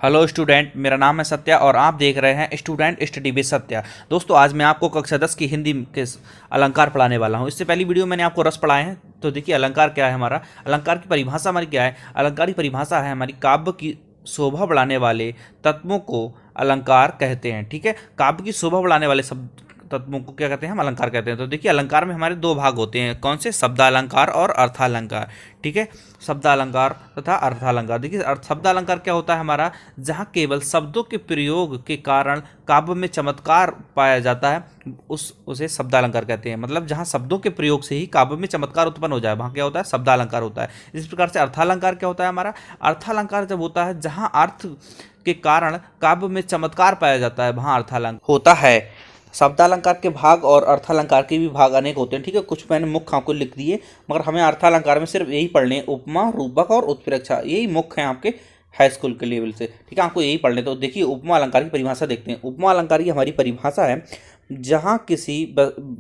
Hello student, मेरा नाम है सत्या और आप देख रहे हैं स्टूडेंट स्टडी विद सत्या। दोस्तों, आज मैं आपको कक्षा 10 की हिंदी के अलंकार पढ़ाने वाला हूं। इससे पहली वीडियो मैंने आपको रस पढ़ाए हैं। तो देखिए, अलंकार क्या है हमारा। अलंकार की परिभाषा हमारी क्या है। अलंकार की परिभाषा है हमारी काव्य की शोभा बढ़ाने वाले तत्वों को अलंकार कहते हैं। ठीक है, काव्य की शोभा बढ़ाने वाले सब तत्वों को क्या कहते हैं, हम अलंकार कहते हैं। तो देखिए, अलंकार में हमारे दो भाग होते हैं। कौन से? शब्दालंकार और अर्थालंकार। ठीक है, शब्दालंकार तथा अर्थालंकार। देखिए, शब्दालंकार क्या होता है हमारा, जहाँ केवल शब्दों के प्रयोग के कारण काव्य में चमत्कार पाया जाता है, उसे शब्दालंकार कहते हैं। मतलब जहाँ शब्दों के प्रयोग से ही काव्य में चमत्कार उत्पन्न हो जाए, वहाँ क्या होता है, शब्दालंकार होता है। इस प्रकार से अर्थालंकार क्या होता है हमारा। अर्थालंकार जब होता है जहाँ अर्थ के कारण काव्य में चमत्कार पाया जाता है, वहाँ अर्थालंकार होता है। शब्दालंकार के भाग और अर्थालंकार के भी भाग अनेक होते हैं। ठीक है, कुछ मैंने मुख्य आपको लिख दिए, मगर हमें अर्थालंकार में सिर्फ यही पढ़ने हैं, उपमा, रूपक और उत्प्रेक्षा। यही मुख्य हैं आपके हाई स्कूल के लेवल से। ठीक है, आपको यही पढ़ने। तो देखिए, उपमा अलंकार की परिभाषा देखते हैं। उपमा अलंकार की हमारी परिभाषा है, जहाँ किसी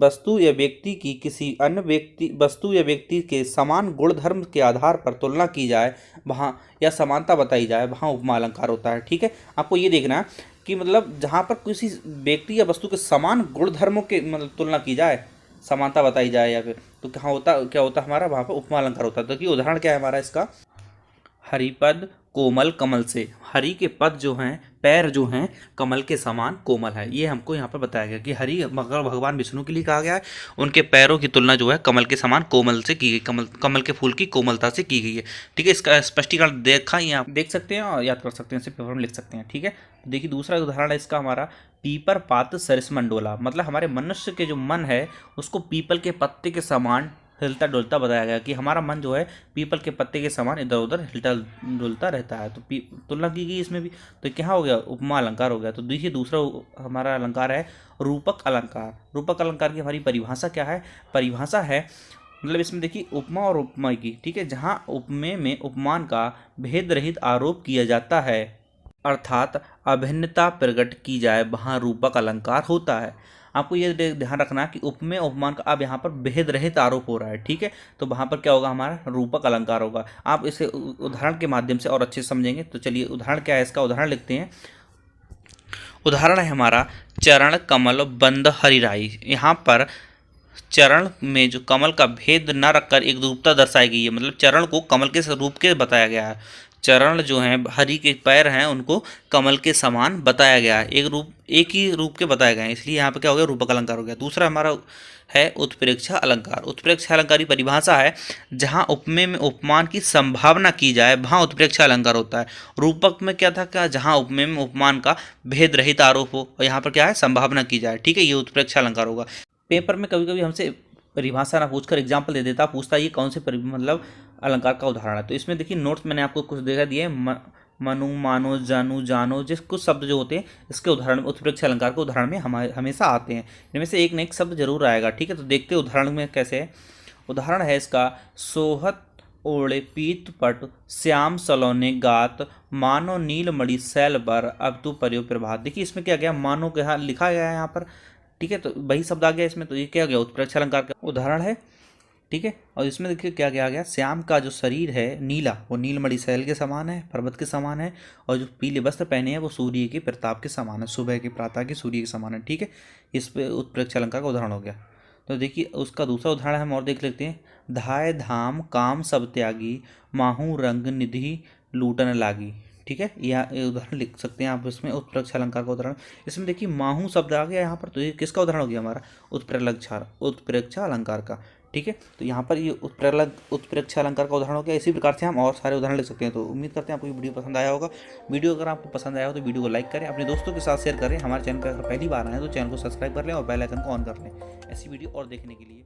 वस्तु या व्यक्ति की किसी अन्य वस्तु या व्यक्ति के समान गुण धर्म के आधार पर तुलना की जाए, वहाँ या समानता बताई जाए, वहाँ उपमा अलंकार होता है। ठीक है, आपको ये देखना है कि मतलब जहाँ पर किसी व्यक्ति या वस्तु के समान गुण धर्मों के मतलब तुलना की जाए, समानता बताई जाए, या फिर तो क्या होता हमारा, वहाँ पर उपमा अलंकार होता है। तो कि उदाहरण क्या है हमारा इसका, हरिपद कोमल कमल से। हरि के पद जो हैं, पैर जो हैं, कमल के समान कोमल है। ये हमको यहाँ पर बताया गया कि हरि भगवान विष्णु के लिए कहा गया है। उनके पैरों की तुलना जो है कमल के समान कोमल से की गई, कमल के फूल की कोमलता से की गई है। ठीक है, इसका स्पष्टीकरण देखा ही आप देख सकते हैं और याद कर सकते हैं, इसे पेपर में लिख सकते हैं। ठीक है, देखिए दूसरा उदाहरण है इसका हमारा, पीपर पात सरिस मंडोला। मतलब हमारे मनुष्य के जो मन है उसको पीपल के पत्ते के समान हिलता डुलता बताया गया कि हमारा मन जो है पीपल के पत्ते के समान इधर उधर हिलता डुलता रहता है। तो तुलना की गई इसमें भी, तो क्या हो गया, उपमा अलंकार हो गया। तो देखिए, दूसरा हमारा अलंकार है रूपक अलंकार। रूपक अलंकार की हमारी परिभाषा क्या है। परिभाषा है मतलब इसमें देखिए, उपमा और उपमा की। ठीक है, जहाँ उपमेय में उपमान का भेद रहित आरोप किया जाता है, अर्थात अभिन्नता प्रकट की जाए, वहाँ रूपक अलंकार होता है। आपको ये ध्यान रखना है कि उपमेय उपमान का अब यहाँ पर भेद रहित आरोप हो रहा है। ठीक है, तो वहाँ पर क्या होगा, हमारा रूपक अलंकार होगा। आप इसे उदाहरण के माध्यम से और अच्छे समझेंगे। तो चलिए, उदाहरण क्या है इसका, उदाहरण लिखते हैं। उदाहरण है हमारा, चरण कमल बंद हरिराई। यहाँ पर चरण में जो कमल का भेद न रखकर एक रूपता दर्शाई गई है। मतलब चरण को कमल के स्वरूप के बताया गया है। चरण जो हैं, हरि के पैर हैं, उनको कमल के समान बताया गया है, एक ही रूप के बताए गए हैं। इसलिए यहाँ पे क्या हो गया, रूपक अलंकार हो गया। दूसरा हमारा है उत्प्रेक्षा अलंकार। उत्प्रेक्षा अलंकार की परिभाषा है, जहाँ उपमेय में उपमान की संभावना की जाए, वहाँ उत्प्रेक्षा अलंकार होता है। रूपक में क्या था, क्या, जहाँ उपमेय में उपमान का भेद रहित आरोप हो, और यहाँ पर क्या है, संभावना की जाए। ठीक है, ये उत्प्रेक्षा अलंकार होगा। पेपर में कभी कभी हमसे परिभाषा ना पूछकर एग्जाम्पल दे देता, पूछता ये कौन से मतलब अलंकार का उदाहरण है। तो इसमें देखिए, नोट्स मैंने आपको कुछ देखा दिए, मनु, मानो, जानू, जानो, जिस कुछ शब्द जो होते हैं इसके उदाहरण उत्प्रेक्षा अलंकार के उदाहरण में हमेशा आते हैं। इनमें से एक न एक शब्द जरूर आएगा। ठीक है, तो देखते हैं उदाहरण में कैसे है। उदाहरण है इसका, सोहत ओढ़े पीत पट श्याम सलोने गात, मानो नील मणि शैल बर अब तू पर्यो प्रभात। देखिए, इसमें क्या गया, मानो के यहाँ लिखा गया है यहाँ पर। ठीक है, तो वही शब्द आ गया इसमें। तो ये क्या गया, उत्प्रेक्षा अलंकार का उदाहरण है। ठीक है, और इसमें देखिए क्या क्या आ गया, श्याम का जो शरीर है नीला, वो नीलमणि शैल के समान है, पर्वत के समान है। और जो पीले वस्त्र पहने हैं वो सूर्य के प्रताप के समान है, सुबह के प्रातः के सूर्य के समान है। ठीक है, इस पे उत्प्रेक्षा अलंकार का उदाहरण हो गया। तो देखिए, उसका दूसरा उदाहरण हम और देख लेते हैं। धाय धाम काम सब त्यागी, माहू रंग निधि लूटन लागी। ठीक है, यह उदाहरण लिख सकते हैं आप इसमें, उत्प्रेक्षा अलंकार का उदाहरण। इसमें देखिए, माहू शब्द आ गया यहाँ पर, तो ये किसका उदाहरण हो गया हमारा, उत्प्रेक्षा अलंकार का। ठीक है, तो यहाँ पर ये उत्प्रेक्षा अलंकार का उदाहरण हो गया। इसी प्रकार से हम और सारे उदाहरण लिख सकते हैं। तो उम्मीद करते हैं आपको ये वीडियो पसंद आया होगा। वीडियो अगर आपको पसंद आया हो तो वीडियो को लाइक करें, अपने दोस्तों के साथ शेयर करें। हमारे चैनल पर अगर पहली बार आए तो चैनल को सब्सक्राइब कर लें और बेल आइकन को ऑन कर लें, ऐसी वीडियो और देखने के लिए।